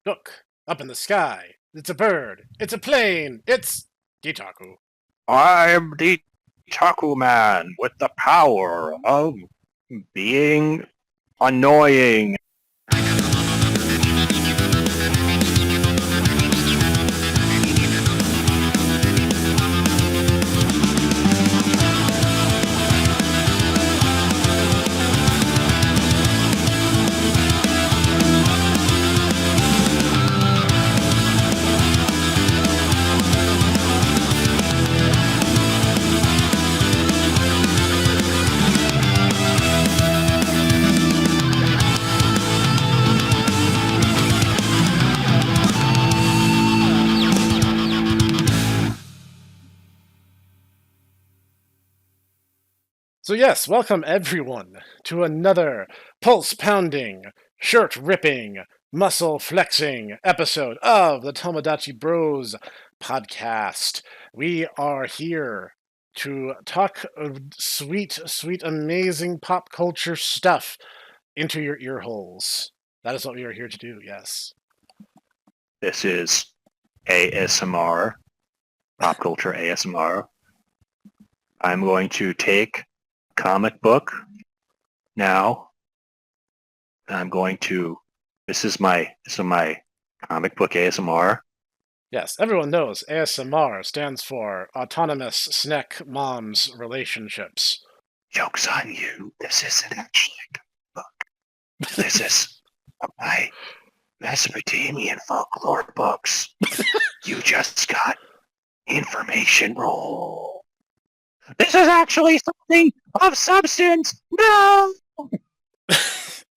Look, up in the sky. It's a bird. It's a plane. It's Gitaku. I'm the Taku Man with the power of being annoying. So yes, welcome everyone to another pulse-pounding, shirt-ripping, muscle-flexing episode of the Tomodachi Bros Podcast. We are here to talk sweet, sweet, amazing pop culture stuff into your ear holes. That is what we are here to do, yes. This is ASMR, pop culture ASMR. I'm going to take a comic book now. I'm going to. This is my comic book ASMR. Yes, everyone knows ASMR stands for Autonomous Snek Moms Relationships. Joke's on you. This isn't actually a comic book. This is my Mesopotamian folklore books. You just got information roll. This is actually something of substance. No.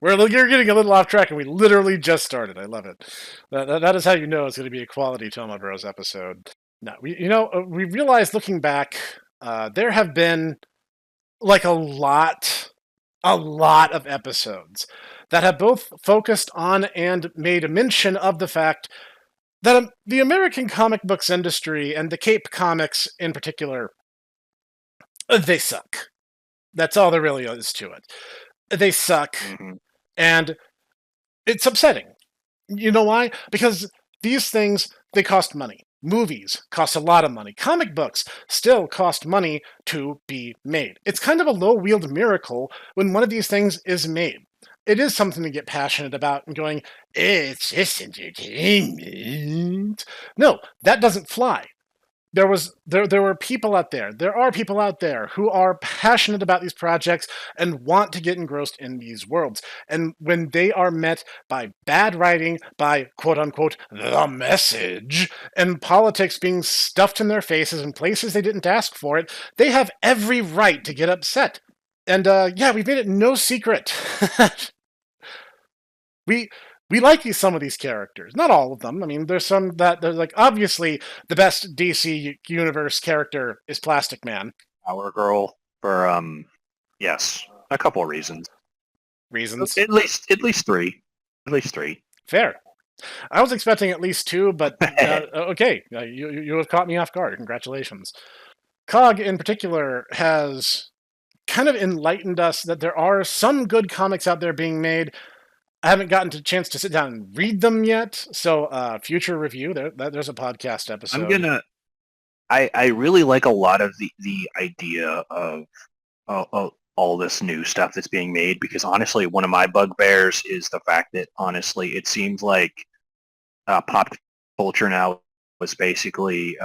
You're getting a little off track, and we literally just started. I love it. That is how you know it's going to be a quality Tomo Bros episode. No, we realized looking back, there have been like a lot of episodes that have both focused on and made mention of the fact that the American comic books industry and the Cape Comics in particular, they suck. That's all there really is to it. They suck. Mm-hmm. And it's upsetting. You know why? Because these things, they cost money. Movies cost a lot of money. Comic books still cost money to be made. It's kind of a low-wheeled miracle when one of these things is made. It is something to get passionate about and going, it's just entertainment. No, that doesn't fly. There were people out there. There are people out there who are passionate about these projects and want to get engrossed in these worlds. And when they are met by bad writing, by quote unquote the message, and politics being stuffed in their faces in places they didn't ask for it, they have every right to get upset. And we've made it no secret. We like some of these characters. Not all of them. I mean, there's some that they're like, obviously, the best DC Universe character is Plastic Man. Power Girl for, yes, a couple of reasons. Reasons? At least three. At least three. Fair. I was expecting at least two, but okay. You have caught me off guard. Congratulations. Cog, in particular, has kind of enlightened us that there are some good comics out there being made. I haven't gotten a chance to sit down and read them yet, so future review. There's a podcast episode. I really like a lot of the idea of all this new stuff that's being made, because honestly, one of my bugbears is the fact that honestly, it seems like pop culture now was basically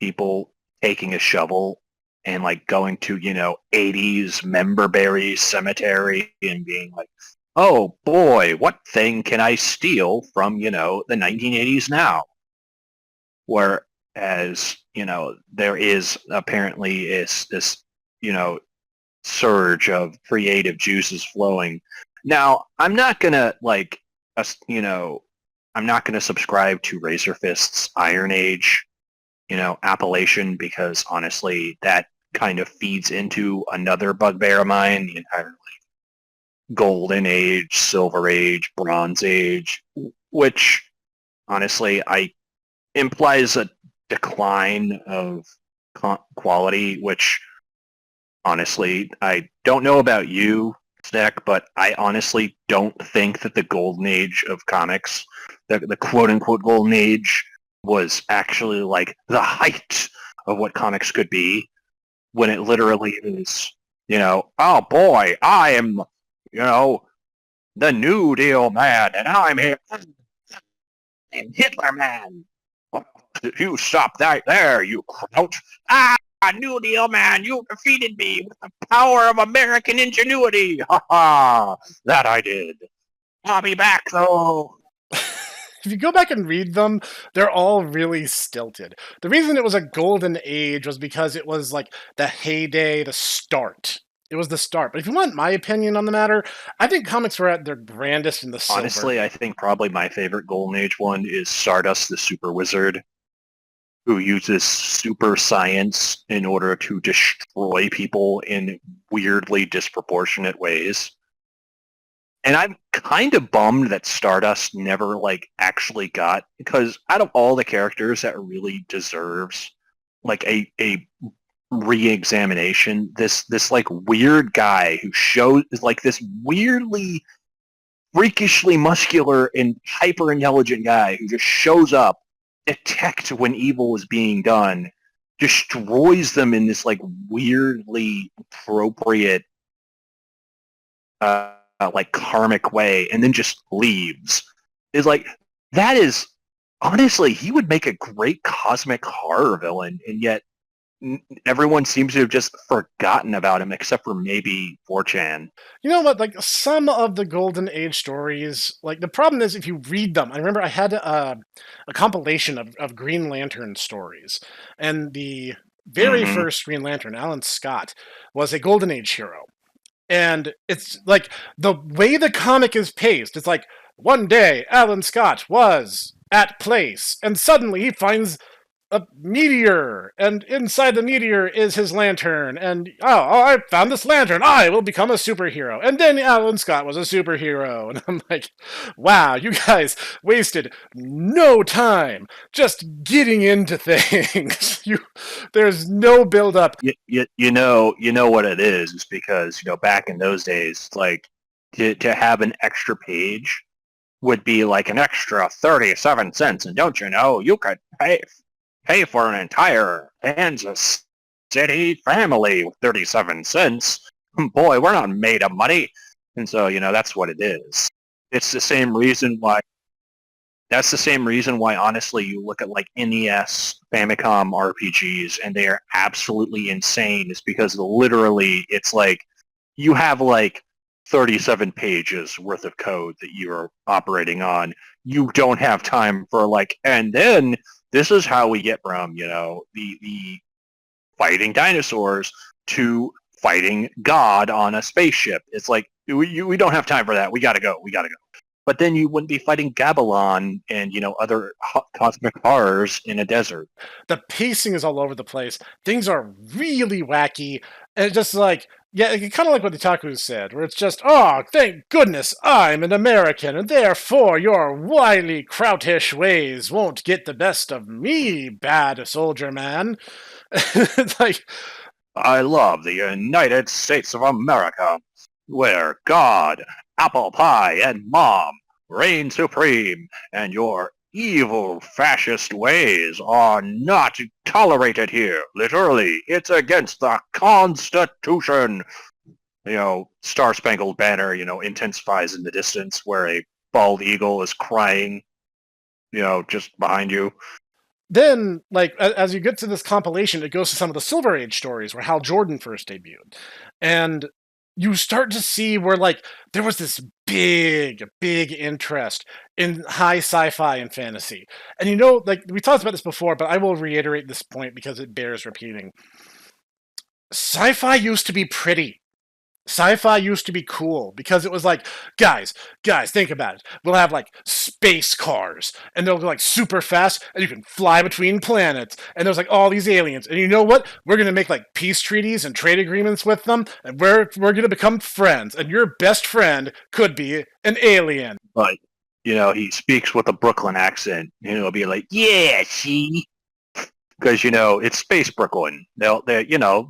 people taking a shovel and like going to 80s Memberberry Cemetery and being like, oh boy, what thing can I steal from, the 1980s now? Whereas, there is apparently this surge of creative juices flowing. Now, I'm not going to I'm not going to subscribe to Razorfist's Iron Age, appellation, because honestly, that kind of feeds into another bugbear of mine, the entire Golden Age, Silver Age, Bronze Age, which honestly implies a decline of quality, which honestly I don't know about you, Snek, but I honestly don't think that the golden age of comics, the quote-unquote golden age, was actually like the height of what comics could be, when it literally is, oh boy, I am, the New Deal man, and I'm here, I'm Hitler man. You stop that there, you crouch. New Deal man, you defeated me with the power of American ingenuity. Ha ha, that I did. I'll be back though. If you go back and read them, they're all really stilted. The reason it was a golden age was because it was like the heyday, the start. It was the start. But if you want my opinion on the matter, I think comics were at their grandest in the silver. Honestly, I think probably my favorite golden age one is Stardust the Super Wizard, who uses super science in order to destroy people in weirdly disproportionate ways. And I'm kind of bummed that Stardust never actually got, because out of all the characters that really deserves a re-examination, this weird guy who shows this weirdly freakishly muscular and hyper intelligent guy who just shows up, detect when evil is being done, destroys them in this weirdly appropriate karmic way, and then just leaves, is that is honestly, he would make a great cosmic horror villain, and yet everyone seems to have just forgotten about him except for maybe 4chan. You know what? Some of the Golden Age stories, the problem is if you read them. I remember I had a compilation of Green Lantern stories, and the very first Green Lantern, Alan Scott, was a Golden Age hero. And it's the way the comic is paced, it's one day Alan Scott was at place, and suddenly he finds a meteor, and inside the meteor is his lantern, and I found this lantern, I will become a superhero. And then Alan Scott was a superhero, and I'm like, wow, you guys wasted no time just getting into things. There's no build up. You know what it is because back in those days, to have an extra page would be an extra 37 cents, and don't you know you could pay for an entire Kansas City family with 37 cents. Boy, we're not made of money. And so, that's what it is. It's the same reason why, honestly, you look at NES, Famicom RPGs, and they are absolutely insane. Is because literally it's you have 37 pages worth of code that you're operating on. You don't have time for and then this is how we get from, the fighting dinosaurs to fighting God on a spaceship. It's we don't have time for that. We gotta go. But then you wouldn't be fighting Gabalon and, other cosmic horrors in a desert. The pacing is all over the place. Things are really wacky. And just yeah, kind of like what the Otaku said, where it's just, oh, thank goodness I'm an American, and therefore your wily, krautish ways won't get the best of me, bad soldier man. It's I love the United States of America, where God, apple pie, and mom reign supreme, and your evil fascist ways are not tolerated here. Literally, it's against the Constitution. Star-Spangled Banner, intensifies in the distance where a bald eagle is crying, just behind you. Then, as you get to this compilation, it goes to some of the Silver Age stories where Hal Jordan first debuted. And you start to see where, there was this big interest in high sci-fi and fantasy. And we talked about this before, but I will reiterate this point because it bears repeating. Sci-fi used to be pretty. Sci-fi used to be cool because it was guys, think about it. We'll have space cars, and they'll go super fast, and you can fly between planets, and there's all these aliens. And you know what? We're gonna make peace treaties and trade agreements with them, and we're gonna become friends. And your best friend could be an alien. But he speaks with a Brooklyn accent. He'll be like, "Yeah, see," because it's space Brooklyn. They'll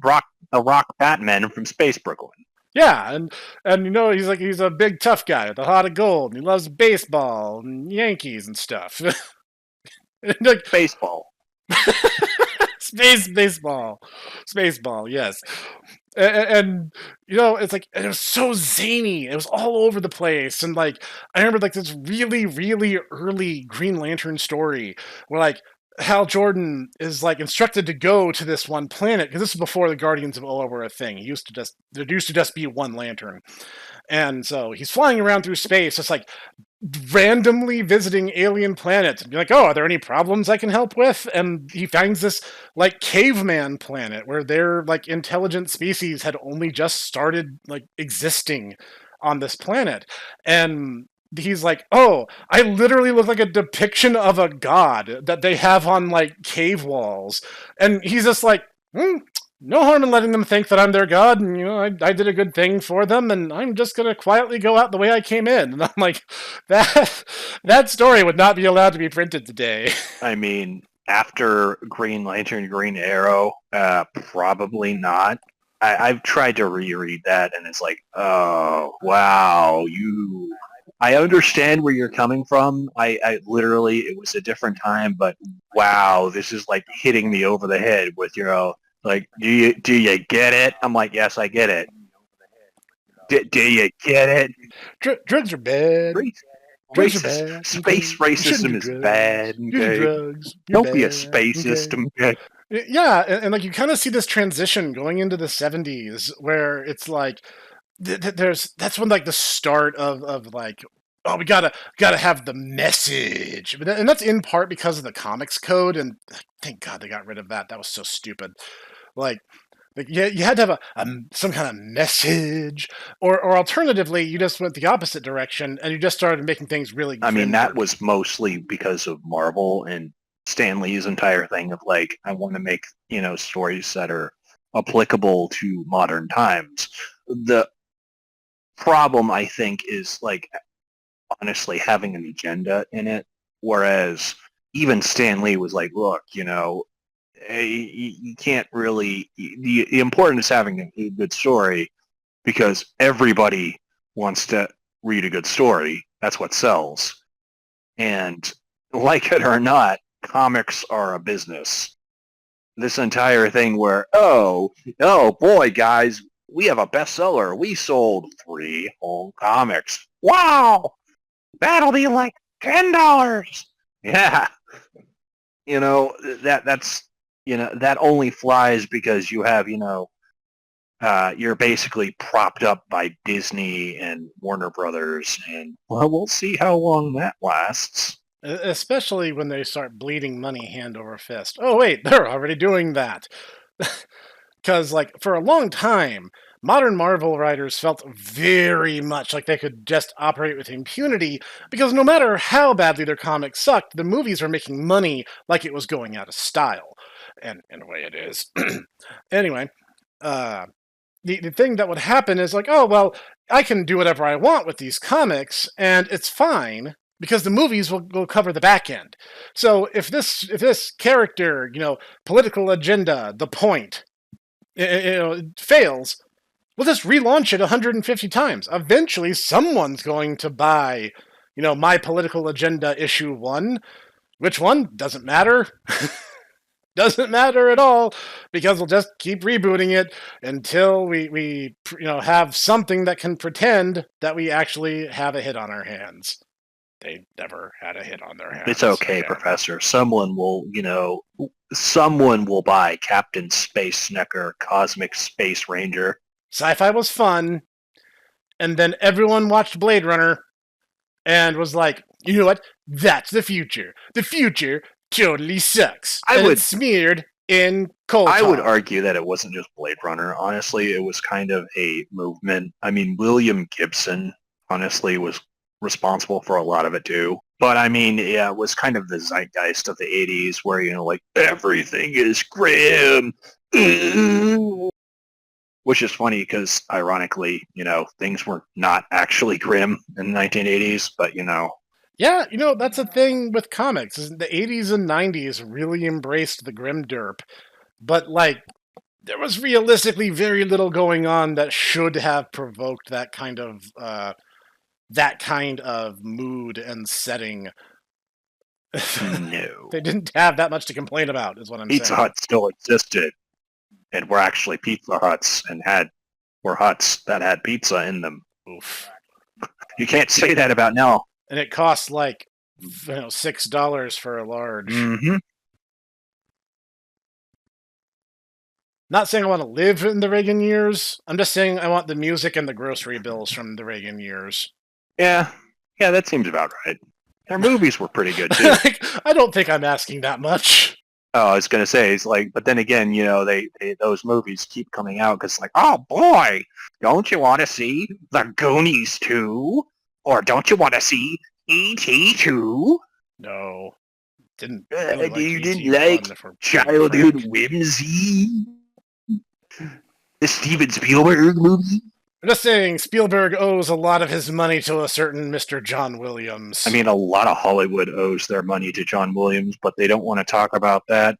rock Batman from space Brooklyn. Yeah, and you know he's a big tough guy with a heart of gold, and he loves baseball and Yankees and stuff. And, like, Baseball. Spaceball, yes. And you know, it's like it was so zany. It was all over the place, and like I remember like this really, really early Green Lantern story where like Hal Jordan is like instructed to go to this one planet because this is before the Guardians of Oa were a thing. There used to just be one lantern, and so he's flying around through space, just like randomly visiting alien planets and be like, oh, are there any problems I can help with? And he finds this like caveman planet where their like intelligent species had only just started like existing on this planet. And he's like, oh, I literally look like a depiction of a god that they have on like cave walls. And he's just like, no harm in letting them think that I'm their god, and you know, I did a good thing for them, and I'm just gonna quietly go out the way I came in. And I'm like, that story would not be allowed to be printed today. I mean, after Green Lantern, Green Arrow, probably not. I've tried to reread that, and it's like, oh wow, I understand where you're coming from. I literally, it was a different time, but wow, this is like hitting me over the head with like, do you get it? I'm like, yes, I get it. Do you get it? Drugs are bad. Drugs are bad. Space racism is bad. Okay? Drugs. Don't be a spacist. Okay? Yeah, and like you kind of see this transition going into the 70s where it's like that's when like the start of like, oh, we gotta have the message, and that's in part because of the comics code, and thank God they got rid of that. That was so stupid. Like you had to have some kind of message, or alternatively, you just went the opposite direction and you just started making things really. I mean, that was mostly because of Marvel and Stan Lee's entire thing of like, I want to make stories that are applicable to modern times. The problem, I think, is like honestly having an agenda in it, whereas even Stan Lee was like, look, you can't really, the important is having a good story because everybody wants to read a good story. That's what sells. And like it or not, comics are a business. This entire thing where, oh boy, guys, we have a bestseller. We sold 3 whole comics. Wow! That'll be like $10. Yeah. That's that only flies because you have, you're basically propped up by Disney and Warner Brothers, and well, we'll see how long that lasts. Especially when they start bleeding money hand over fist. Oh wait, they're already doing that. Because like for a long time, modern Marvel writers felt very much like they could just operate with impunity because no matter how badly their comics sucked, the movies were making money like it was going out of style. And in a way it is. Anyway, the thing that would happen is like, oh, well, I can do whatever I want with these comics, and it's fine because the movies will cover the back end. So if this character, political agenda, the point, fails, we'll just relaunch it 150 times. Eventually, someone's going to buy, my political agenda issue 1. Which one? Doesn't matter. Doesn't matter at all because we'll just keep rebooting it until we have something that can pretend that we actually have a hit on our hands. They never had a hit on their hands. It's okay, yeah. Professor. Someone will buy Captain Space Snecker, Cosmic Space Ranger. Sci-fi was fun, and then everyone watched Blade Runner and was like, you know what? That's the future. The future totally sucks. It's smeared in coal tar. I would argue that it wasn't just Blade Runner. Honestly, it was kind of a movement. I mean, William Gibson, honestly, was responsible for a lot of it too. But I mean, yeah, it was kind of the zeitgeist of the 80s where, like, everything is grim. Which is funny because, ironically, things were not actually grim in the 1980s, but, Yeah, that's a thing with comics. The 80s and 90s really embraced the grim derp. But, like, there was realistically very little going on that should have provoked that kind of mood and setting. No. They didn't have that much to complain about, is what I'm Pizza saying. Hut still existed and were actually Pizza Huts and were huts that had pizza in them. Oof. You can't say that about now. And it costs like $6 for a large. Mm-hmm. Not saying I want to live in the Reagan years. I'm just saying I want the music and the grocery bills from the Reagan years. Yeah, that seems about right. Their movies were pretty good too. I don't think I'm asking that much. Oh, I was gonna say, it's like, but then again, they those movies keep coming out because, like, oh boy, don't you want to see The Goonies 2? Or don't you want to see E.T. 2? No, didn't. Really like You didn't E.T. like childhood whimsy? The Steven Spielberg movie? I'm just saying Spielberg owes a lot of his money to a certain Mr. John Williams. I mean, a lot of Hollywood owes their money to John Williams, but they don't want to talk about that.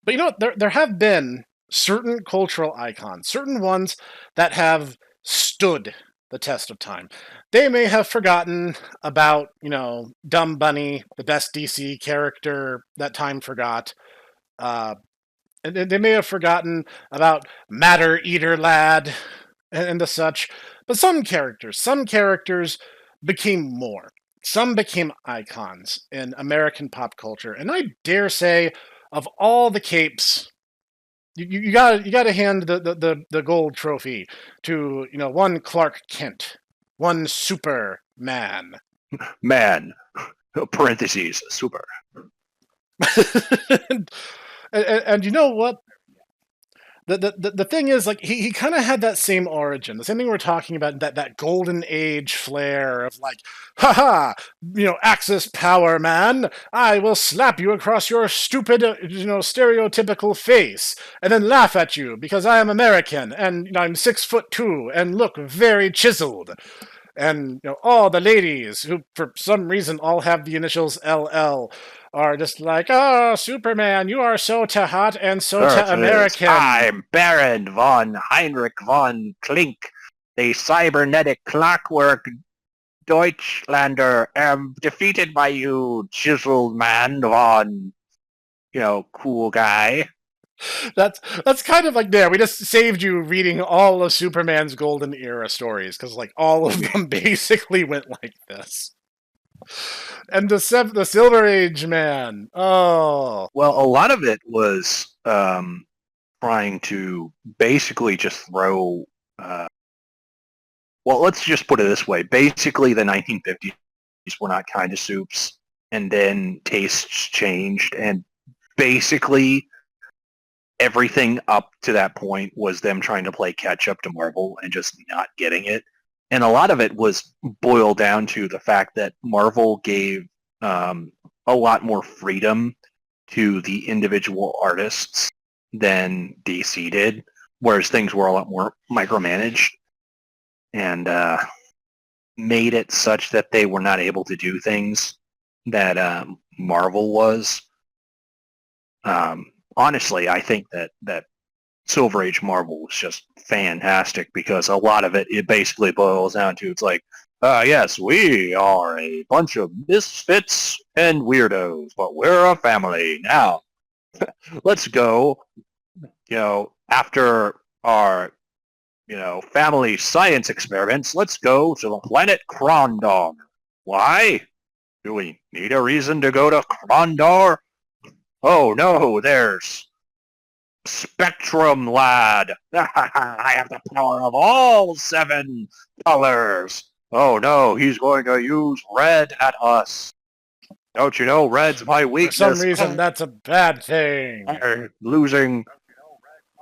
But you know what? There have been certain cultural icons, certain ones that have stood the test of time. They may have forgotten about, Dumb Bunny, the best DC character that time forgot. And they may have forgotten about Matter Eater Lad and the such. But some characters became more. Some became icons in American pop culture. And I dare say, of all the capes, you gotta hand the gold trophy to one Clark Kent, one Superman. Man, parentheses, super. and you know what? The thing is, like, he kind of had that same origin, the same thing we're talking about, that golden age flair of like, haha, Axis power, man, I will slap you across your stupid, stereotypical face, and then laugh at you because I am American and I'm 6'2" and look very chiseled. And all the ladies who, for some reason, all have the initials LL, are just like, oh, Superman, you are so hot and so American. I'm Baron von Heinrich von Klink, the cybernetic clockwork Deutschlander, am defeated by you, chiseled man von, cool guy. That's kind of like there. We just saved you reading all of Superman's golden era stories because like all of them basically went like this. And the Silver Age man. Oh, well, a lot of it was trying to basically just throw. Well, let's just put it this way. Basically, the 1950s were not kind of soups, and then tastes changed, and basically everything up to that point was them trying to play catch up to Marvel and just not getting it. And a lot of it was boiled down to the fact that Marvel gave a lot more freedom to the individual artists than DC did, whereas things were a lot more micromanaged and made it such that they were not able to do things that Marvel was. Honestly, I think that Silver Age Marvel was just fantastic because a lot of it basically boils down to, it's like, yes, we are a bunch of misfits and weirdos, but we're a family. Now, let's go, after our, family science experiments, let's go to the planet Krondor. Why? Do we need a reason to go to Krondor? Oh no, there's Spectrum Lad. I have the power of all 7 colors. Oh no, he's going to use red at us. Don't you know red's my weakness? For some reason, that's a bad thing. I'm losing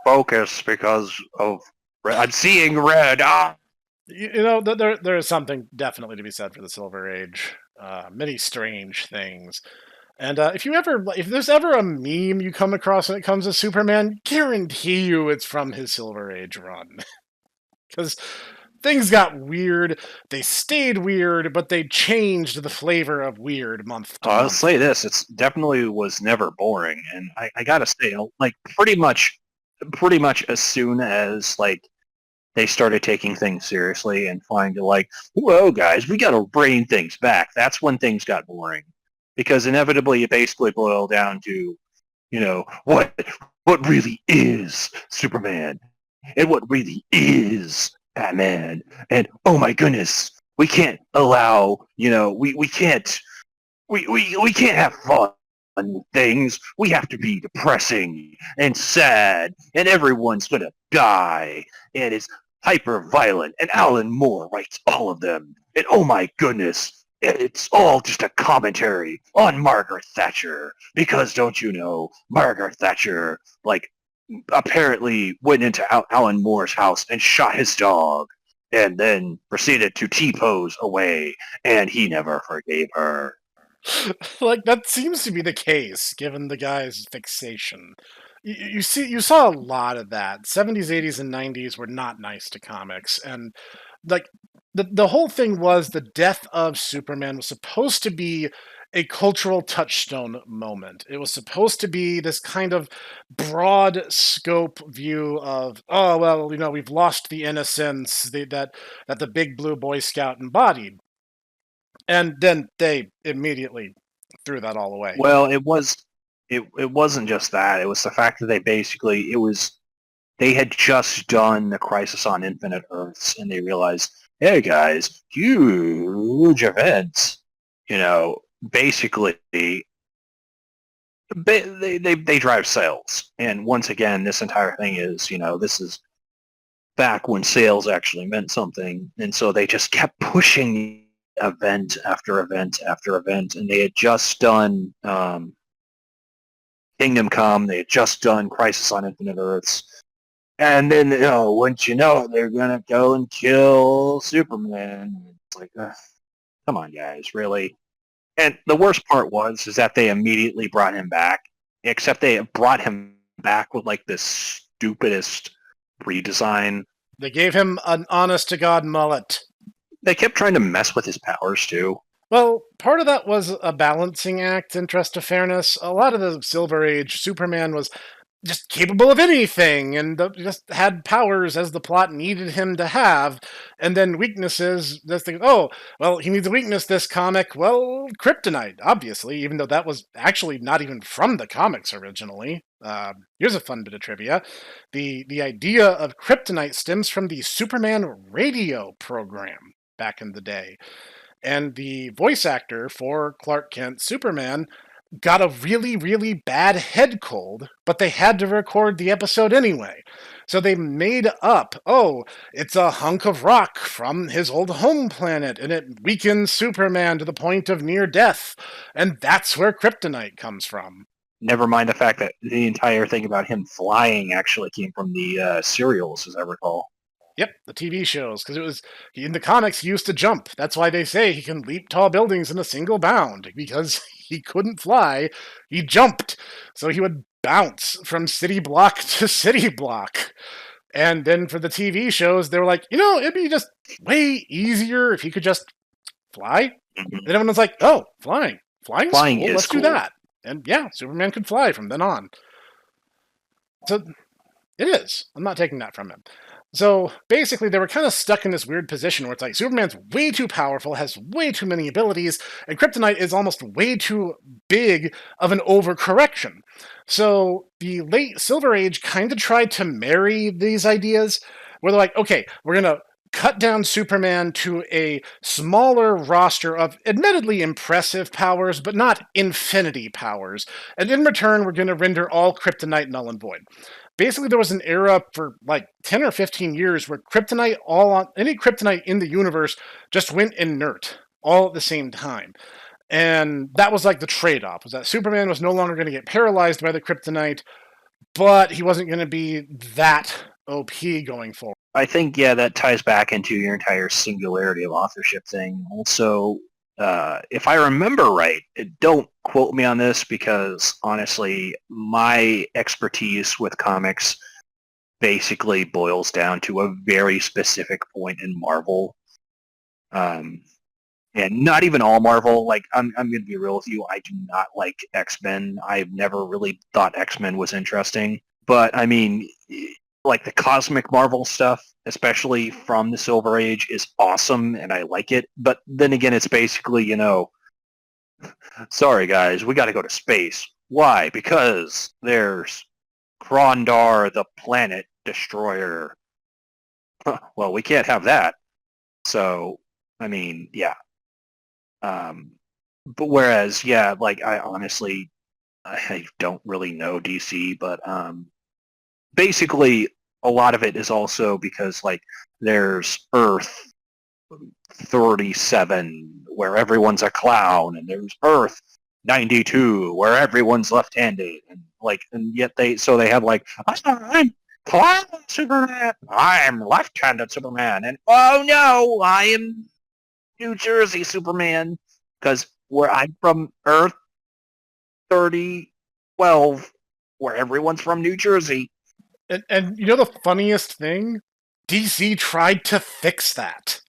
focus because of red. I'm seeing red. Ah! There is something definitely to be said for the Silver Age. Many strange things. And if there's ever a meme you come across when it comes to Superman, guarantee you it's from his Silver Age run. Because things got weird, they stayed weird, but they changed the flavor of weird month to month. I'll say this, it definitely was never boring. And I gotta say, like, pretty much pretty much as soon as like they started taking things seriously and trying to like, whoa, guys, we got to bring things back. That's when things got boring, because inevitably it basically boiled down to, you know, what really is Superman and what really is Batman. And oh my goodness, we can't allow, you know, we can't have fun with things. We have to be depressing and sad, and everyone's gonna die, and it's hyper violent. And Alan Moore writes all of them. And oh my goodness, it's all just a commentary on Margaret Thatcher. Because don't you know, Margaret Thatcher, like, apparently went into Alan Moore's house and shot his dog, and then proceeded to T-pose away, and he never forgave her. Like, that seems to be the case, given the guy's fixation. You saw a lot of that. 70s, 80s, and 90s were not nice to comics, and like the whole thing was the death of Superman was supposed to be a cultural touchstone moment. It was supposed to be this kind of broad scope view of, oh well, you know, we've lost the innocence that the big blue Boy Scout embodied. And then they immediately threw that all away. Well, it wasn't just that. It was the fact that they had just done the Crisis on Infinite Earths, and they realized, hey guys, huge events. You know, basically they drive sales. And once again, this entire thing is, you know, this is back when sales actually meant something, and so they just kept pushing event after event after event, and they had just done Kingdom Come, they had just done Crisis on Infinite Earths, and then, you know, once you know it, they're gonna go and kill Superman. It's like, come on, guys, really? And the worst part is that they immediately brought him back, except they brought him back with like the stupidest redesign. They gave him an honest-to-God mullet. They kept trying to mess with his powers, too. Well, part of that was a balancing act, interest of fairness. A lot of the Silver Age, Superman was just capable of anything and just had powers as the plot needed him to have. And then weaknesses, just think, oh, well, he needs a weakness this comic. Well, kryptonite, obviously, even though that was actually not even from the comics originally. Here's a fun bit of trivia. The idea of kryptonite stems from the Superman radio program back in the day. And the voice actor for Clark Kent Superman got a really, really bad head cold, but they had to record the episode anyway. So they made up, oh, it's a hunk of rock from his old home planet, and it weakens Superman to the point of near death. And that's where kryptonite comes from. Never mind the fact that the entire thing about him flying actually came from the serials, as I recall. Yep, the TV shows, because it was in the comics he used to jump. That's why they say he can leap tall buildings in a single bound, because he couldn't fly, he jumped. So he would bounce from city block to city block. And then for the TV shows, they were like, you know, it'd be just way easier if he could just fly. Mm-hmm. And everyone's like, oh, flying cool. Let's cool. do that. And yeah, Superman could fly from then on. So it is. I'm not taking that from him. So basically, they were kind of stuck in this weird position where it's like Superman's way too powerful, has way too many abilities, and kryptonite is almost way too big of an overcorrection. So the late Silver Age kind of tried to marry these ideas, where they're like, okay, we're going to cut down Superman to a smaller roster of admittedly impressive powers, but not infinity powers. And in return, we're going to render all kryptonite null and void. Basically, there was an era for like 10 or 15 years where any kryptonite in the universe just went inert all at the same time. And that was like the trade-off, was that Superman was no longer going to get paralyzed by the kryptonite, but he wasn't going to be that OP going forward. I think, yeah, that ties back into your entire singularity of authorship thing. Also, if I remember right, don't quote me on this because honestly, my expertise with comics basically boils down to a very specific point in Marvel. And not even all Marvel. Like, I'm going to be real with you. I do not like X-Men. I've never really thought X-Men was interesting. But I mean, like the cosmic Marvel stuff, especially from the Silver Age, is awesome, and I like it. But then again, it's basically, sorry guys, we got to go to space. Why? Because there's Krondar, the planet destroyer. Well, we can't have that. So, I mean, yeah. But whereas, yeah, like I honestly, I don't really know DC, but basically a lot of it is also because like there's Earth 37 where everyone's a clown, and there's Earth 92 where everyone's left-handed, and yet they have like I'm clown Superman, I'm left-handed Superman, and oh no, I am New Jersey Superman because where I'm from Earth 3012 where everyone's from New Jersey. And you know the funniest thing? DC tried to fix that.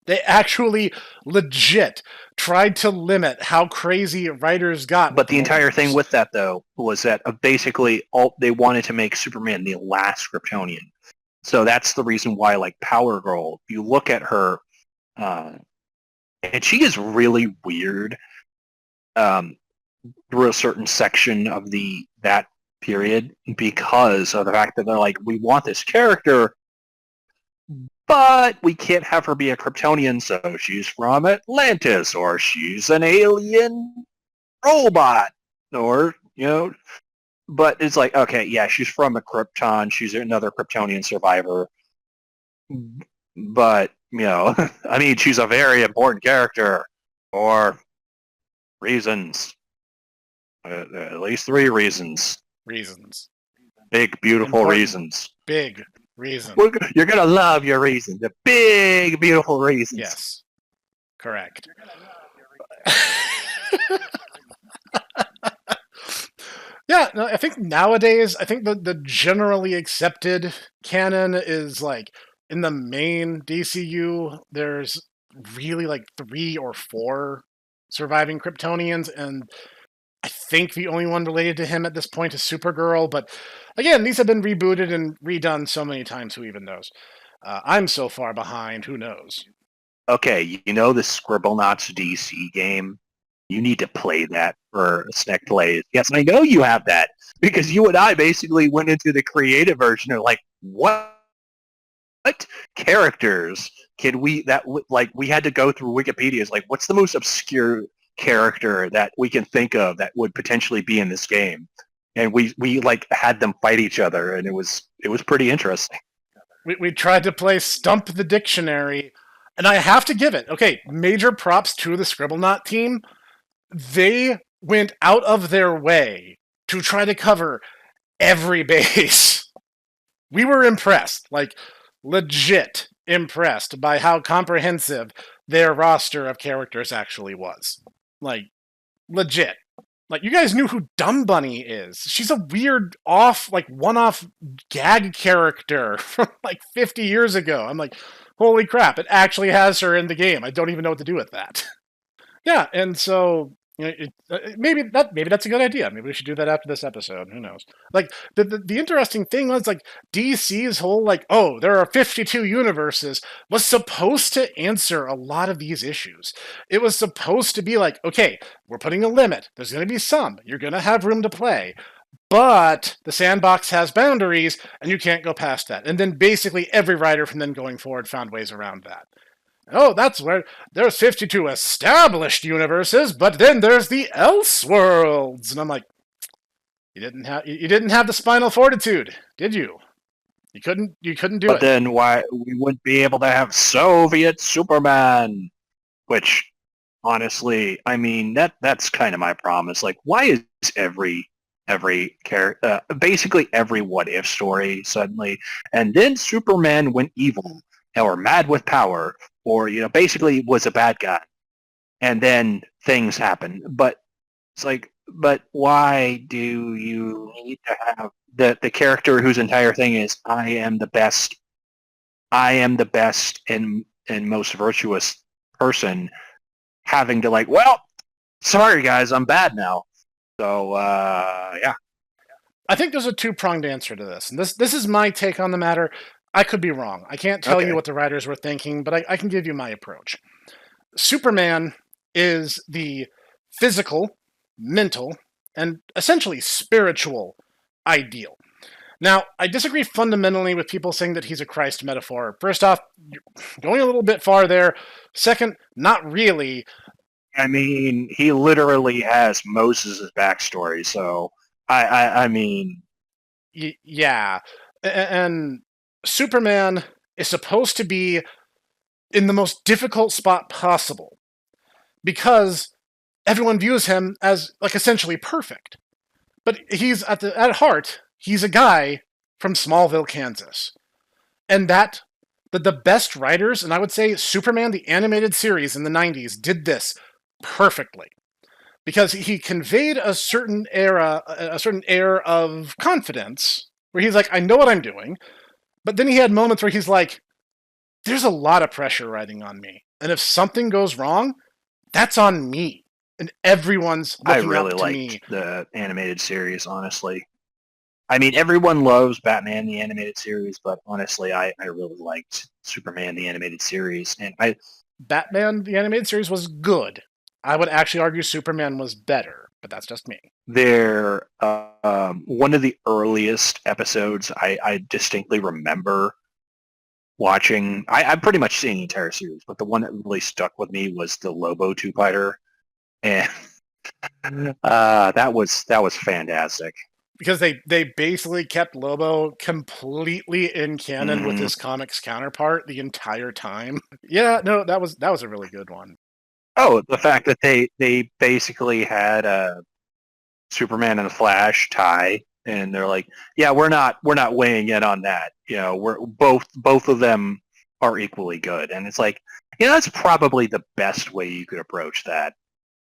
They actually legit tried to limit how crazy writers got. But the entire thing with that, though, was that basically all they wanted to make Superman the last Kryptonian. So that's the reason why, like Power Girl, you look at her, and she is really weird through a certain section of that period because of the fact that they're like, we want this character, but we can't have her be a Kryptonian, so she's from Atlantis, or she's an alien robot, or, but it's like, okay, yeah, she's from a Krypton, she's another Kryptonian survivor, but, I mean, she's a very important character for reasons. At least 3 reasons. Reasons. Big, beautiful important reasons. Big reasons. You're going to love your reasons. The big, beautiful reasons. Yes. Correct. Yeah, no, I think nowadays, the generally accepted canon is like, in the main DCU, there's really like 3 or 4 surviving Kryptonians, and I think the only one related to him at this point is Supergirl, but again, these have been rebooted and redone so many times, who even knows? I'm so far behind, who knows? Okay, the Scribblenauts DC game? You need to play that for Snek Plays. Yes, I know you have that, because you and I basically went into the creative version of like, what characters can we, we had to go through Wikipedia's, like, what's the most obscure character that we can think of that would potentially be in this game, and we like had them fight each other, and it was pretty interesting. We tried to play Stump the Dictionary, and I have to give it, okay, major props to the Scribblenaut team. They went out of their way to try to cover every base. We were impressed, like legit impressed by how comprehensive their roster of characters actually was. Like, legit. Like, you guys knew who Dumb Bunny is. She's a weird one-off gag character from, 50 years ago. I'm like, holy crap, it actually has her in the game. I don't even know what to do with that. Yeah, and so, maybe that's a good idea. Maybe we should do that after this episode. Who knows? Like, the interesting thing was, like, DC's whole, oh, there are 52 universes, was supposed to answer a lot of these issues. It was supposed to be like, okay, we're putting a limit. There's going to be some. You're going to have room to play. But the sandbox has boundaries, and you can't go past that. And then basically every writer from then going forward found ways around that. Oh, that's where there's 52 established universes, but then there's the Elseworlds. And I'm like, you didn't have the spinal fortitude, did you? You couldn't do it. But then why we wouldn't be able to have Soviet Superman? Which, honestly, I mean, that's kind of my promise. Like, why is every character, basically every what if story suddenly, and then Superman went evil or mad with power, or basically was a bad guy, and then things happen. But it's like, but why do you need to have the character whose entire thing is I am the best and most virtuous person, having to well, sorry guys, I'm bad now. So yeah. I think there's a two-pronged answer to this. And this is my take on the matter. I could be wrong. I can't tell you what the writers were thinking, but I can give you my approach. Superman is the physical, mental, and essentially spiritual ideal. Now, I disagree fundamentally with people saying that he's a Christ metaphor. First off, you're going a little bit far there. Second, not really. I mean, he literally has Moses' backstory, so I mean... Yeah. And Superman is supposed to be in the most difficult spot possible because everyone views him as, like, essentially perfect. But he's, at heart, he's a guy from Smallville, Kansas. And the best writers, and I would say Superman, the animated series in the 90s, did this perfectly. Because he conveyed a certain air of confidence, where he's like, I know what I'm doing. But then he had moments where he's like, there's a lot of pressure riding on me. And if something goes wrong, that's on me. And everyone's looking up to me. I really liked the animated series, honestly. I mean, everyone loves Batman, the animated series, but honestly, I really liked Superman, the animated series. And Batman, the animated series, was good. I would actually argue Superman was better, but that's just me. They're one of the earliest episodes I distinctly remember watching. I've pretty much seen the entire series, but the one that really stuck with me was the Lobo two-parter. And that was fantastic. Because they basically kept Lobo completely in canon with his comics counterpart the entire time. Yeah, no, that was a really good one. Oh, the fact that they basically had a Superman and the Flash tie, and they're like, yeah, we're not weighing in on that. You know, we're both of them are equally good, and it's like, you know, that's probably the best way you could approach that.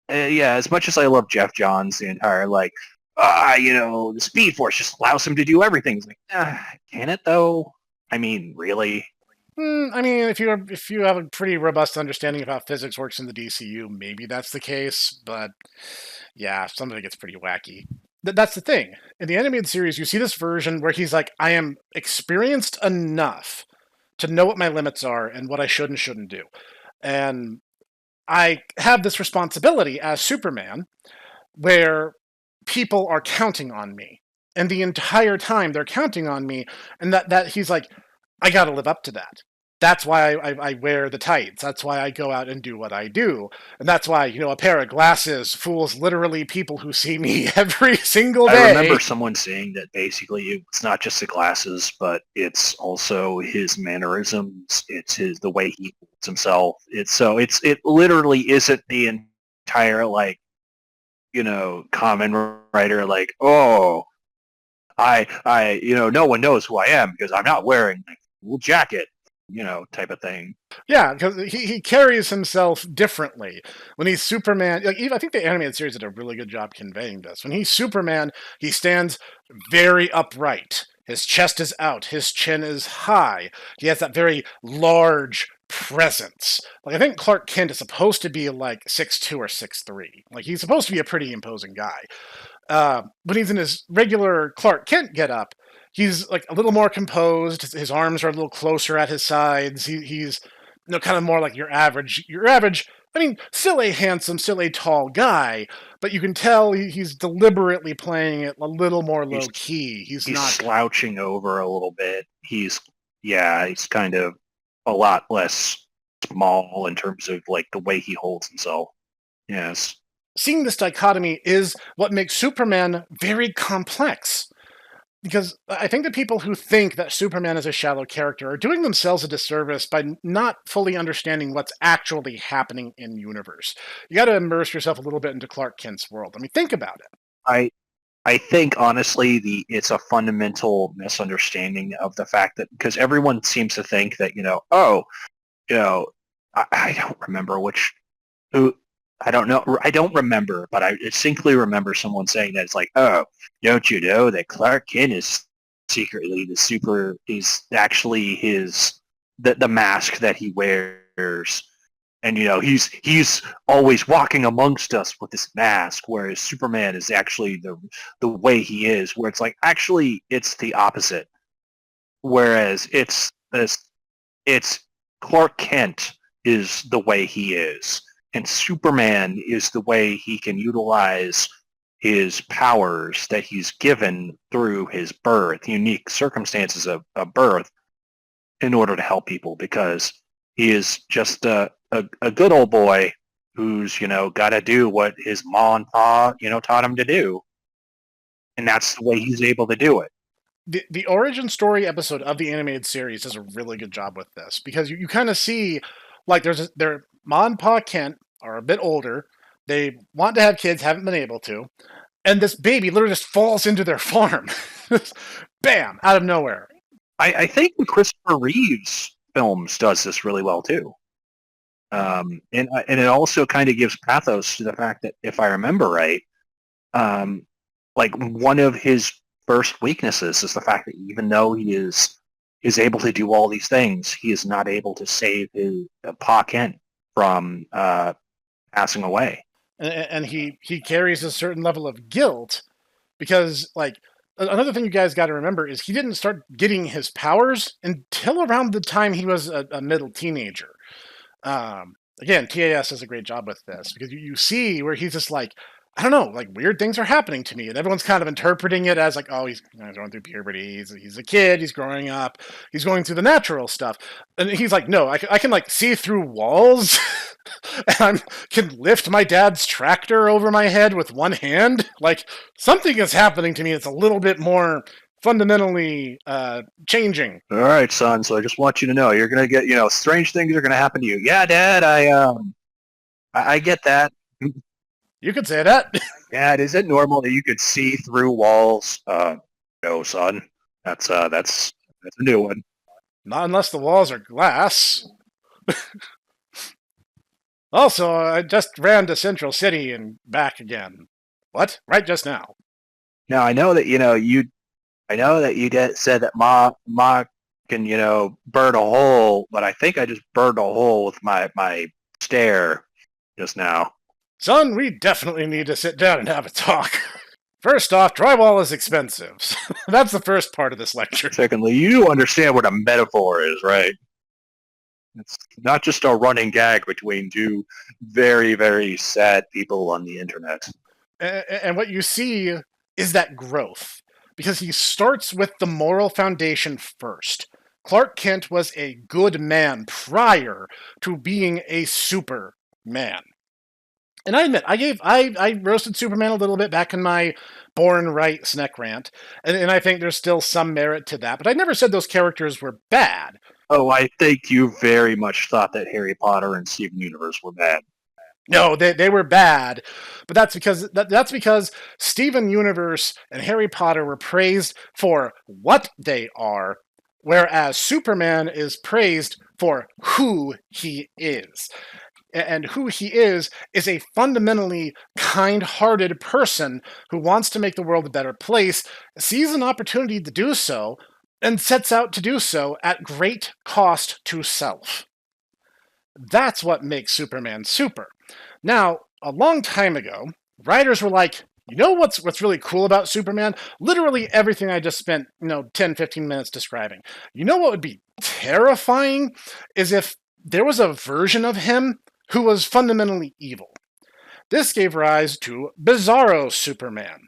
Yeah, as much as I love Jeff Johns, the entire like, you know, the Speed Force just allows him to do everything. It's like, can it though? I mean, really? I mean, if you have a pretty robust understanding of how physics works in the DCU, maybe that's the case. But yeah, some of it gets pretty wacky. That's the thing. In the animated series, you see this version where he's like, I am experienced enough to know what my limits are and what I should and shouldn't do. And I have this responsibility as Superman where people are counting on me. And the entire time they're counting on me. And that he's like, I got to live up to that. That's why I wear the tights. That's why I go out and do what I do. And that's why, you know, a pair of glasses fools literally people who see me every single day. I remember someone saying that basically it's not just the glasses, but it's also his mannerisms. It's the way he holds himself. It literally isn't the entire, like, you know, common writer, like, oh, I you know, no one knows who I am because I'm not wearing a cool jacket, you know, type of thing. Yeah, because he carries himself differently. When he's Superman, like, I think the animated series did a really good job conveying this. When he's Superman, he stands very upright. His chest is out. His chin is high. He has that very large presence. Like, I think Clark Kent is supposed to be like 6'2" or 6'3". Like, he's supposed to be a pretty imposing guy. When he's in his regular Clark Kent getup, he's like a little more composed. His arms are a little closer at his sides. He's, you know, kind of more like your average. I mean, still a handsome, still a tall guy, but you can tell he's deliberately playing it a little more low key. He's not slouching over a little bit. He's kind of a lot less small in terms of like the way he holds himself. Yes. Seeing this dichotomy is what makes Superman very complex. Because I think the people who think that Superman is a shallow character are doing themselves a disservice by not fully understanding what's actually happening in universe. You got to immerse yourself a little bit into Clark Kent's world. I mean, think about it. I think honestly, it's a fundamental misunderstanding of the fact that, because everyone seems to think that, you know, I don't remember I don't remember, but I distinctly remember someone saying that it's like, oh, don't you know that Clark Kent is secretly is actually the mask that he wears And he's always walking amongst us with this mask, whereas Superman is actually the way he is. Where it's like actually it's the opposite. Whereas it's Clark Kent is the way he is, and Superman is the way he can utilize his powers that he's given through his birth, unique circumstances of birth, in order to help people, because he is just a good old boy who's, got to do what his ma and pa, taught him to do. And that's the way he's able to do it. The origin story episode of the animated series does a really good job with this, because you kind of see, like, their Ma and Pa Kent are a bit older. They want to have kids, haven't been able to. And this baby literally just falls into their farm. Bam! Out of nowhere. I think the Christopher Reeves films does this really well too. And it also kind of gives pathos to the fact that, if I remember right, like one of his first weaknesses is the fact that even though he is able to do all these things, he is not able to save his Pa Kent from passing away. And he carries a certain level of guilt, because, like, another thing you guys got to remember is he didn't start getting his powers until around the time he was a middle teenager. Again, TAS does a great job with this, because you see where he's just like, I don't know, like, weird things are happening to me, and everyone's kind of interpreting it as like, oh, he's going through puberty, he's a kid, he's growing up, he's going through the natural stuff, and he's like, no, I can like see through walls, and I can lift my dad's tractor over my head with one hand. Like, something is happening to me. It's a little bit more fundamentally changing. All right, son. So I just want you to know you're gonna get, strange things are gonna happen to you. Yeah, Dad. I get that. You could say that. Dad, is it normal that you could see through walls? No, son. That's a new one. Not unless the walls are glass. Also, I just ran to Central City and back again. What? Right just now. Now I know that I know that you said that Ma can burn a hole, but I think I just burned a hole with my stare just now. Son, we definitely need to sit down and have a talk. First off, drywall is expensive. That's the first part of this lecture. Secondly, you understand what a metaphor is, right? It's not just a running gag between two very, very sad people on the internet. And what you see is that growth, because he starts with the moral foundation first. Clark Kent was a good man prior to being a Superman. And I admit, I roasted Superman a little bit back in my Born Right Snek rant, and I think there's still some merit to that, but I never said those characters were bad. Oh, I think you very much thought that Harry Potter and Steven Universe were bad. No, they were bad, but that's because Steven Universe and Harry Potter were praised for what they are, whereas Superman is praised for who he is. And who he is a fundamentally kind-hearted person who wants to make the world a better place, sees an opportunity to do so, and sets out to do so at great cost to self. That's what makes Superman super. Now, a long time ago, writers were like, you know what's really cool about Superman? Literally everything I just spent, 10, 15 minutes describing. You know what would be terrifying? Is if there was a version of him who was fundamentally evil. This gave rise to Bizarro Superman.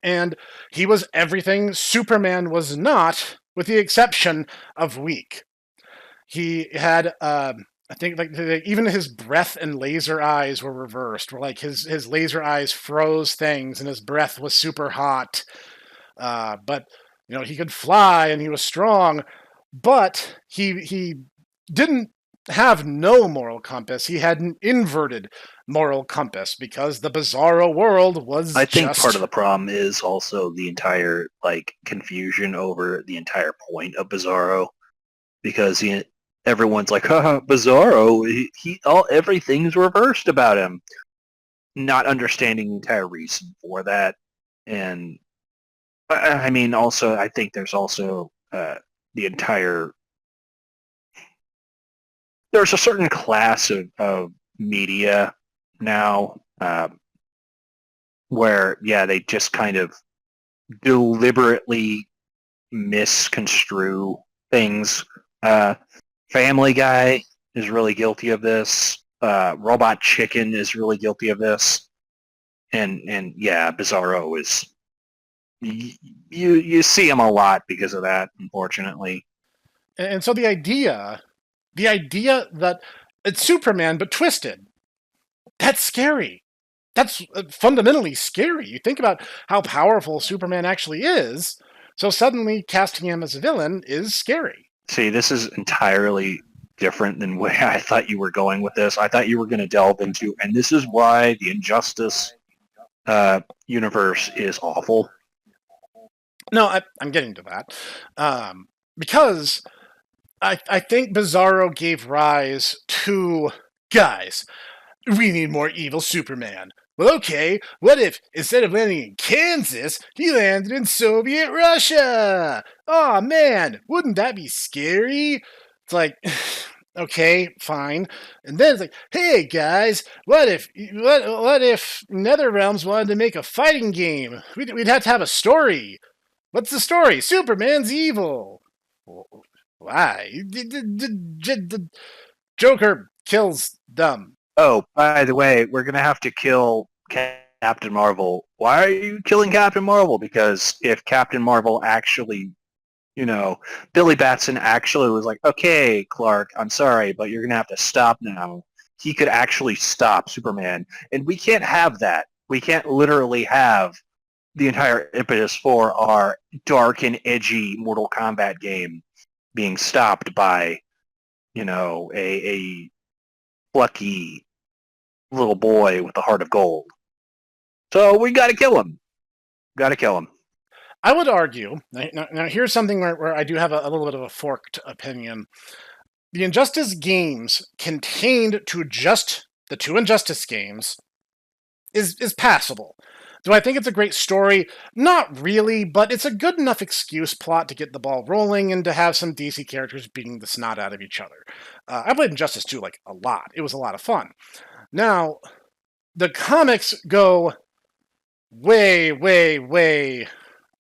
And he was everything Superman was not, with the exception of weak. He had, I think, like, even his breath and laser eyes were reversed, where like his laser eyes froze things and his breath was super hot. But he could fly and he was strong, but he didn't have no moral compass. He had an inverted moral compass because the Bizarro world was I think part of the problem is also the entire confusion over the entire point of Bizarro, because everyone's like, haha, Bizarro, everything's reversed about him, not understanding the entire reason for that. And I mean, also, I think there's also the entire there's a certain class of media now where, yeah, they just kind of deliberately misconstrue things. Family Guy is really guilty of this. Robot Chicken is really guilty of this. And yeah, Bizarro is, you see him a lot because of that, unfortunately. And so the idea that it's Superman but twisted, that's scary. That's fundamentally scary. You think about how powerful Superman actually is, so suddenly casting him as a villain is scary. See, this is entirely different than where I thought you were going with this. I thought you were going to delve into, and this is why the Injustice universe is awful. No, I'm getting to that. Because I think Bizarro gave rise to, guys, we need more evil Superman. Well, okay, what if instead of landing in Kansas, he landed in Soviet Russia? Aw, man, wouldn't that be scary? It's like, okay, fine. And then it's like, hey guys, what if NetherRealms wanted to make a fighting game? We'd have to have a story. What's the story? Superman's evil. Why? The Joker kills them. Oh, by the way, we're going to have to kill Captain Marvel. Why are you killing Captain Marvel? Because if Captain Marvel actually, Billy Batson actually was like, okay, Clark, I'm sorry, but you're going to have to stop now. He could actually stop Superman. And we can't have that. We can't literally have the entire impetus for our dark and edgy Mortal Kombat game being stopped by, a plucky little boy with a heart of gold. So we got to kill him. I would argue, now here's something where I do have a little bit of a forked opinion. The Injustice games contained to just the two Injustice games is passable. Do I think it's a great story? Not really, but it's a good enough excuse plot to get the ball rolling and to have some DC characters beating the snot out of each other. I played Injustice 2 a lot. It was a lot of fun. Now, the comics go way, way, way,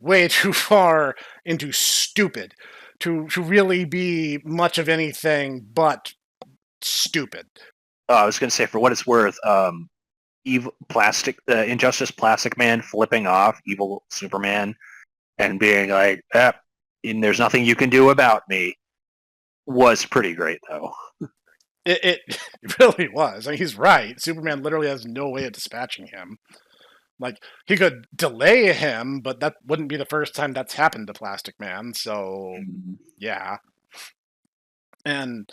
way too far into stupid to really be much of anything but stupid. I was going to say, for what it's worth, Injustice Plastic Man flipping off evil Superman and being like, and there's nothing you can do about me, was pretty great, though. It really was. I mean, he's right. Superman literally has no way of dispatching him. Like, he could delay him, but that wouldn't be the first time that's happened to Plastic Man, so yeah. And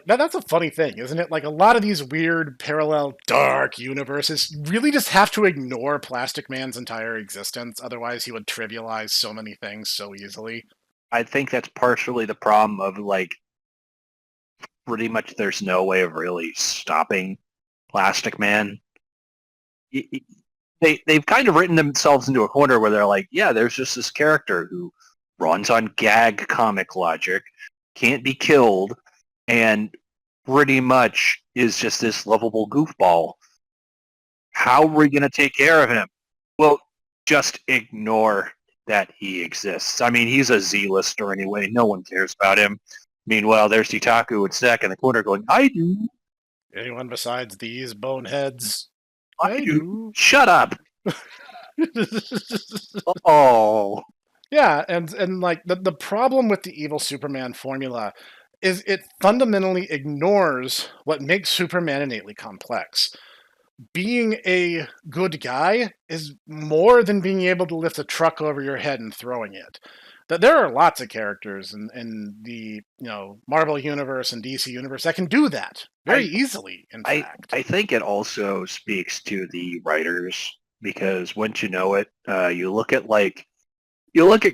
that's a funny thing, isn't it? Like, a lot of these weird parallel dark universes really just have to ignore Plastic Man's entire existence, otherwise he would trivialize so many things so easily. I think that's partially the problem of, pretty much there's no way of really stopping Plastic Man. They've kind of written themselves into a corner where they're like, yeah, there's just this character who runs on gag comic logic, can't be killed, and pretty much is just this lovable goofball. How are we going to take care of him? Well, just ignore that he exists. I mean, he's a Z-lister anyway. No one cares about him. Meanwhile, there's Titaku and Snek in the corner going, I do. Anyone besides these boneheads? I do. Shut up. Oh. Yeah, and the problem with the evil Superman formula is it fundamentally ignores what makes Superman innately complex. Being a good guy is more than being able to lift a truck over your head and throwing it. That there are lots of characters in the Marvel universe and DC universe that can do that very easily. In fact, I think it also speaks to the writers, because once you know it, you look at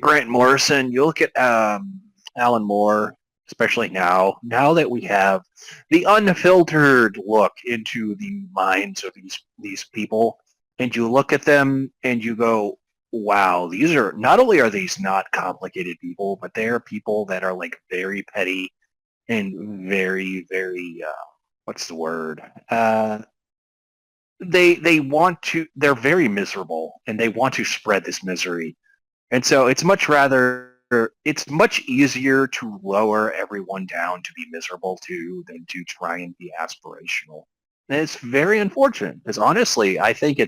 Grant Morrison, you look at Alan Moore, especially now that we have the unfiltered look into the minds of these people, and you look at them and you go, wow, not only are these not complicated people, but they are people that are very petty and very, very, what's the word? They're very miserable, and they want to spread this misery. And so it's much easier to lower everyone down to be miserable too than to try and be aspirational. And it's very unfortunate because honestly, I think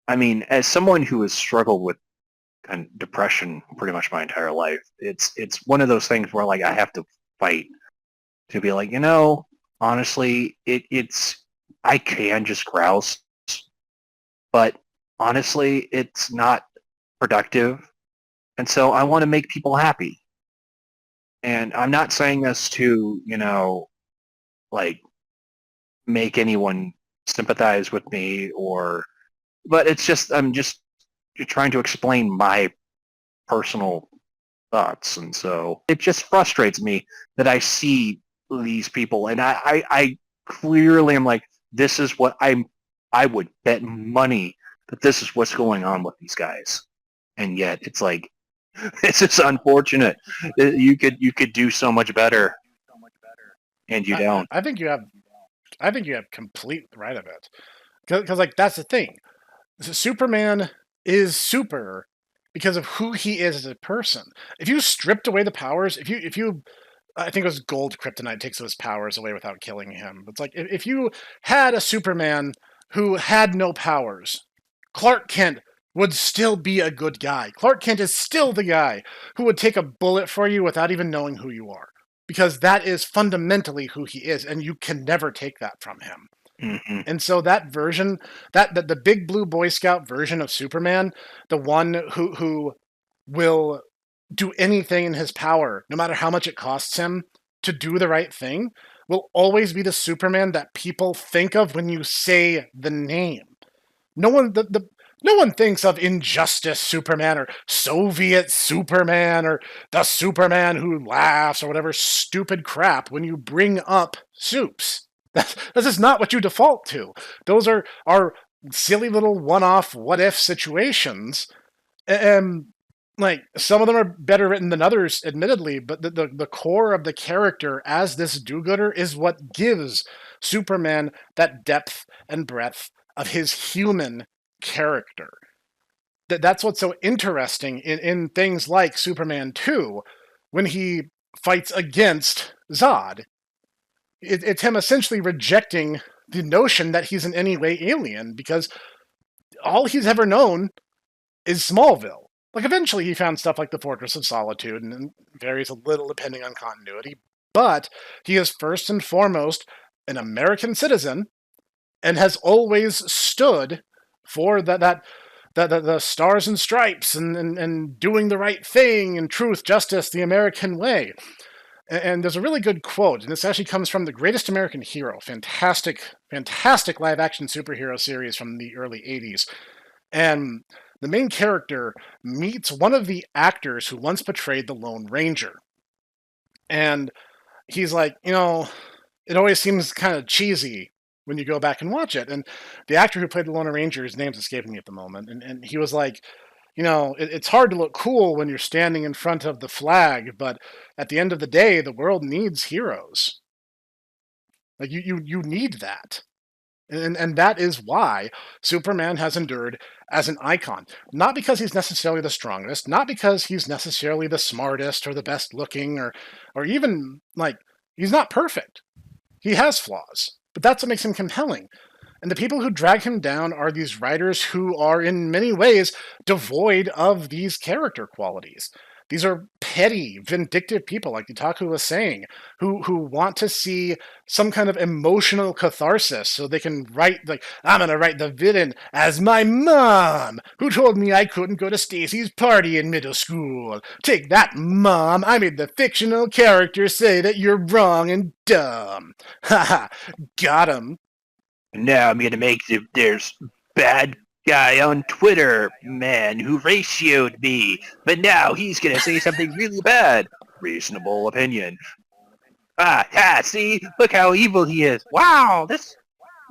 I mean, as someone who has struggled with kind of depression pretty much my entire life, it's one of those things where like I have to fight to be like, honestly, it's I can just grouse, but honestly, it's not productive. And so I want to make people happy. And I'm not saying this to, like make anyone sympathize with me but I'm just trying to explain my personal thoughts. And so it just frustrates me that I see these people and I clearly am like, this is what I would bet money that this is what's going on with these guys. And yet it's like, this is unfortunate. You could do so much better, and you don't. I think you have complete right of it, because like that's the thing. Superman is super because of who he is as a person. If you stripped away the powers, if you I think it was gold kryptonite takes those powers away without killing him. It's like if you had a Superman who had no powers, Clark Kent would still be a good guy. Clark Kent is still the guy who would take a bullet for you without even knowing who you are. Because that is fundamentally who he is, and you can never take that from him. Mm-hmm. And so that version, that the big blue Boy Scout version of Superman, the one who will do anything in his power, no matter how much it costs him, to do the right thing, will always be the Superman that people think of when you say the name. No one thinks of Injustice Superman or Soviet Superman or the Superman who laughs or whatever stupid crap when you bring up Supes. That's just not what you default to. Those are silly little one-off what-if situations. And like some of them are better written than others, admittedly, but the core of the character as this do-gooder is what gives Superman that depth and breadth of his human character. That's what's so interesting in things like Superman 2 when he fights against Zod. It's him essentially rejecting the notion that he's in any way alien because all he's ever known is Smallville. Like, eventually he found stuff like the Fortress of Solitude, and varies a little depending on continuity, but he is first and foremost an American citizen and has always stood for the stars and stripes and doing the right thing and truth, justice, the American way. And there's a really good quote, and this actually comes from The Greatest American Hero, fantastic live-action superhero series from the early 80s. And the main character meets one of the actors who once portrayed the Lone Ranger. And he's like, it always seems kind of cheesy when you go back and watch it. And the actor who played the Lone Ranger, his name's escaping me at the moment, and he was like, it's hard to look cool when you're standing in front of the flag, but at the end of the day, the world needs heroes. Like, you need that. And that is why Superman has endured as an icon. Not because he's necessarily the strongest, not because he's necessarily the smartest or the best looking, or even, like, he's not perfect. He has flaws, but that's what makes him compelling. And the people who drag him down are these writers who are in many ways devoid of these character qualities. These are petty, vindictive people, like Itaku was saying, who want to see some kind of emotional catharsis so they can write, like, I'm going to write the villain as my mom, who told me I couldn't go to Stacy's party in middle school. Take that, Mom. I made the fictional character say that you're wrong and dumb. Haha, got him. Now I'm going to make there's bad guy on Twitter, man, who ratioed me, but now he's going to say something really bad. Reasonable opinion. See? Look how evil he is. Wow, this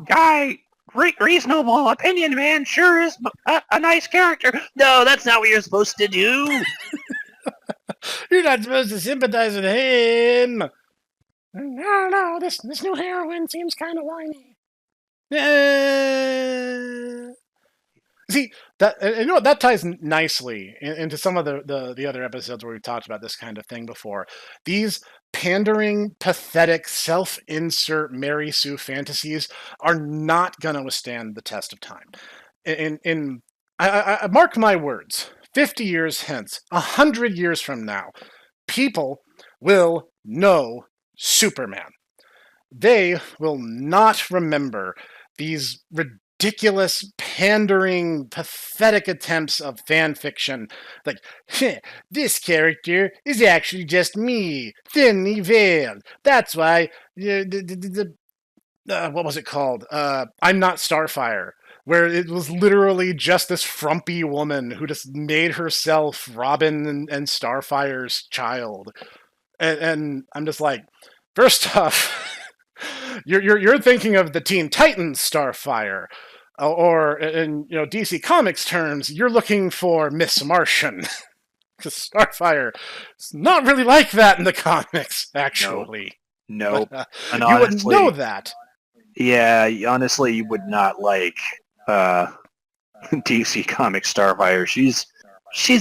guy, reasonable opinion, man, sure is a nice character. No, that's not what you're supposed to do. You're not supposed to sympathize with him. No, this new heroine seems kind of whiny. See, that you know what, that ties nicely into some of the other episodes where we've talked about this kind of thing before. These pandering, pathetic, self-insert Mary Sue fantasies are not going to withstand the test of time. I mark my words, 50 years hence, 100 years from now, people will know Superman. They will not remember these ridiculous, pandering, pathetic attempts of fan fiction. Like, this character is actually just me, thinly veiled. That's why what was it called? I'm Not Starfire, where it was literally just this frumpy woman who just made herself Robin and Starfire's child. And I'm just like, first off, you're thinking of the Teen Titans Starfire, or in DC Comics terms, you're looking for Miss Martian. Because Starfire is not really like that in the comics, actually. No. But, And you honestly, wouldn't know that. yeah, honestly, you would not like DC Comics Starfire. She's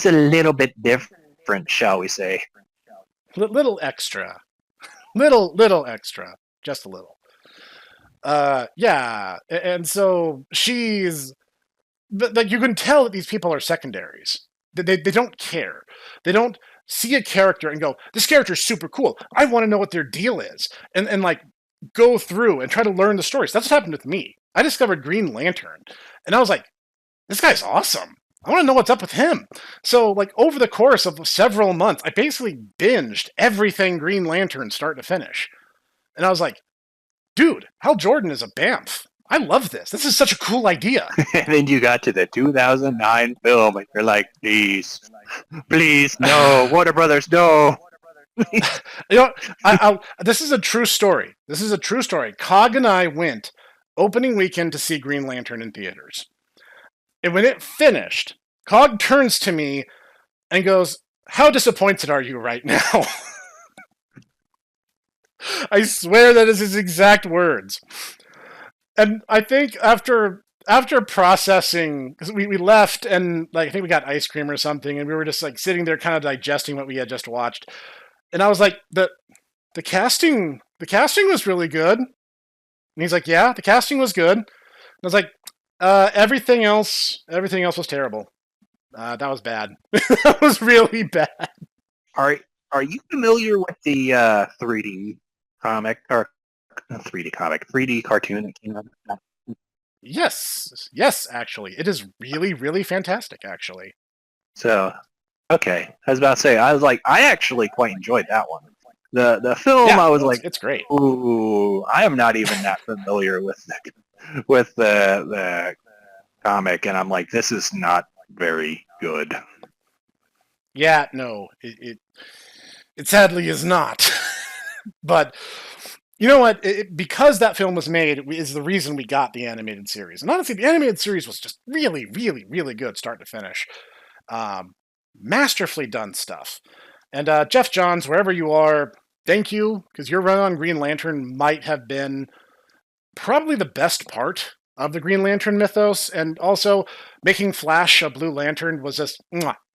a little bit different, shall we say? Little extra, little extra, just a little. Yeah, and so she's, like, you can tell that these people are secondaries. They don't care. They don't see a character and go, this character's super cool. I want to know what their deal is. And like, go through and try to learn the stories. That's what happened with me. I discovered Green Lantern, and I was like, this guy's awesome. I want to know what's up with him. So, like, over the course of several months, I basically binged everything Green Lantern start to finish. And I was like, dude, Hal Jordan is a BAMF. I love this. This is such a cool idea. And then you got to the 2009 film, and you're like, please, no, Warner Brothers, no. This is a true story. Cog and I went opening weekend to see Green Lantern in theaters. And when it finished, Cog turns to me and goes, how disappointed are you right now? I swear that is his exact words. And I think after processing, because we left and, like, I think we got ice cream or something, and we were just, like, sitting there kind of digesting what we had just watched. And I was like, the casting was really good. And he's like, yeah, the casting was good. And I was like, everything else was terrible. That was bad. That was really bad. Are you familiar with the 3D comic, or 3D cartoon that came out? Yes, actually. It is really, really fantastic, actually. So, okay. I was about to say, I actually quite enjoyed that one. The film, Yeah, I was it's great. ooh, I am not even that familiar with the comic, and I'm like, this is not very good. Yeah, no, it sadly is not. But you know what? Because that film was made, is the reason we got the animated series. And honestly, the animated series was just really, really, really good, start to finish. Masterfully done stuff. And Jeff Johns, wherever you are, thank you, because your run on Green Lantern might have been probably the best part of the Green Lantern mythos, and also making Flash a Blue Lantern was just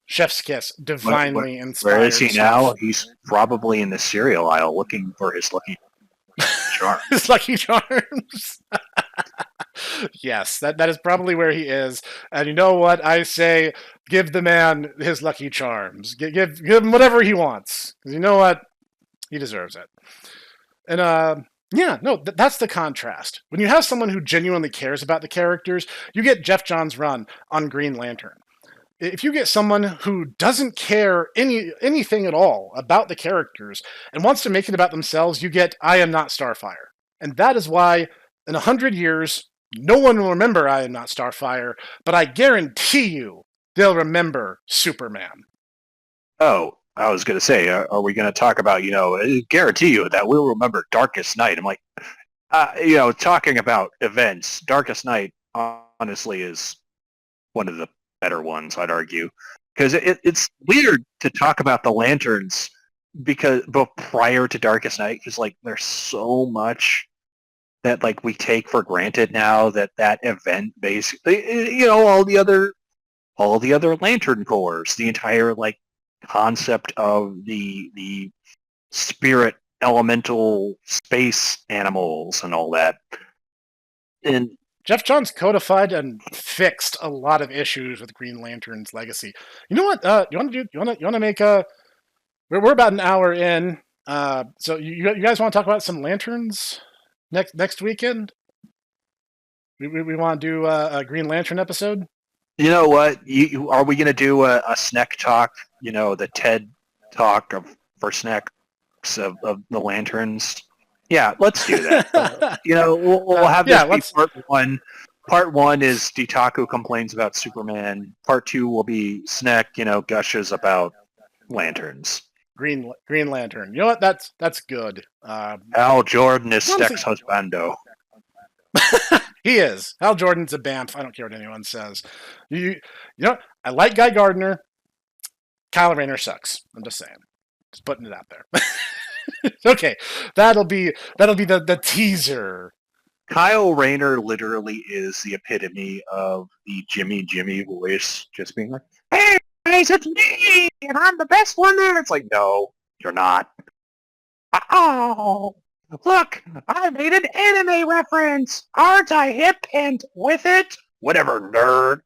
chef's kiss, divinely inspired. Where is he now? He's probably in the cereal aisle looking for his lucky charm. His lucky charms. Yes, that is probably where he is. And you know what? I say, give the man his lucky charms. Give him whatever he wants. Because you know what? He deserves it. And yeah, no, that's the contrast. When you have someone who genuinely cares about the characters, you get Jeff Johns' run on Green Lantern. If you get someone who doesn't care anything at all about the characters and wants to make it about themselves, you get I Am Not Starfire. And that is why in 100 years, no one will remember I Am Not Starfire, but I guarantee you they'll remember Superman. Oh, I was going to say, are we going to talk about, I guarantee you that we'll remember Darkest Night. I'm like, talking about events, Darkest Night honestly is one of the better ones, I'd argue. because it's weird to talk about the lanterns but prior to Darkest Night, because like there's so much that like we take for granted now that event basically, all the other lantern corps, the entire like concept of the spirit elemental space animals and all that. And Jeff Johns codified and fixed a lot of issues with Green Lantern's legacy. You know what? You want to make a? We're about an hour in. So you guys want to talk about some lanterns next weekend? We want to do a Green Lantern episode. You know what? Are we going to do a Snek talk? The TED talk for Sneks of the lanterns. Yeah, let's do that. We'll have this be part one. Part one is Ditaku complains about Superman. Part two will be Snek, gushes about lanterns. Green Lantern. You know what? That's good. Hal Jordan is Snek's husbando. He is. Hal Jordan's a BAMF. I don't care what anyone says. You know, I like Guy Gardner. Kyle Rayner sucks. I'm just saying. Just putting it out there. Okay, that'll be the teaser. Kyle Rayner literally is the epitome of the Jimmy voice, just being like, "Hey guys, it's me, and I'm the best one there." It's like, no, you're not. Oh, look, I made an anime reference. Aren't I hip and with it? Whatever, nerd.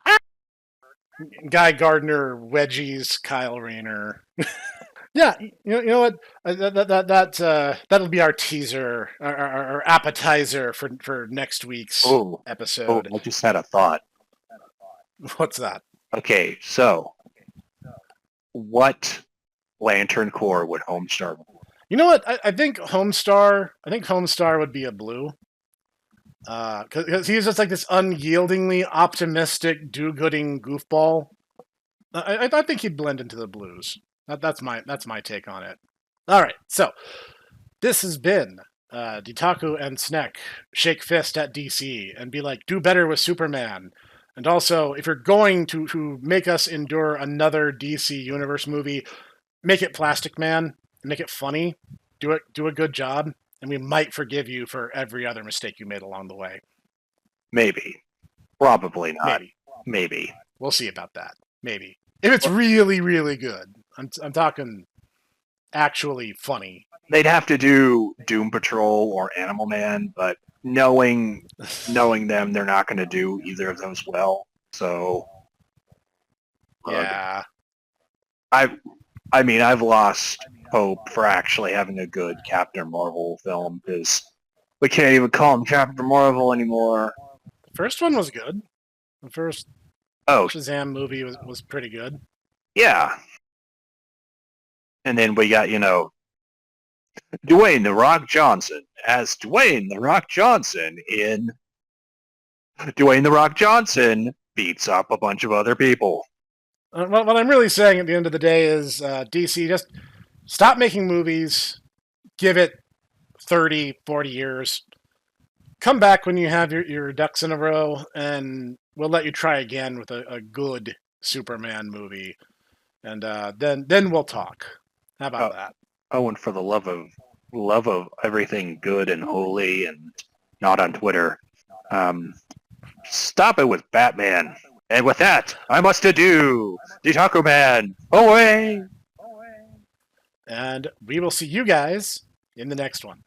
Guy Gardner wedgies Kyle Rayner. Yeah, you know what? That'll be our teaser, our appetizer for next week's episode. I just had a thought. What's that? Okay, so what Lantern Corps would Homestar be? You know what? I think Homestar would be a blue. Because he's just like this unyieldingly optimistic, do-gooding goofball. I think he'd blend into the blues. That's my take on it. All right, so this has been Ditaku and Snek shake fist at DC and be like, do better with Superman. And also, if you're going to make us endure another DC Universe movie, make it Plastic Man and make it funny. Do a good job, and we might forgive you for every other mistake you made along the way. Maybe, probably not. Maybe. We'll see about that. Maybe if it's really, really good. I'm talking actually funny. They'd have to do Doom Patrol or Animal Man, but knowing them, they're not going to do either of those well. So, yeah. I've lost hope for actually having a good Captain Marvel film because we can't even call him Captain Marvel anymore. The first one was good. The first Shazam movie was pretty good. Yeah. And then we got, Dwayne "The Rock" Johnson as Dwayne "The Rock" Johnson in Dwayne "The Rock" Johnson beats up a bunch of other people. What I'm really saying at the end of the day is DC, just stop making movies, give it 30, 40 years, come back when you have your ducks in a row, and we'll let you try again with a good Superman movie, and then we'll talk. How about that? Oh, and for the love of everything good and holy and not on Twitter, stop it with Batman. And with that, I must adieu. Ditaku Man, away! And we will see you guys in the next one.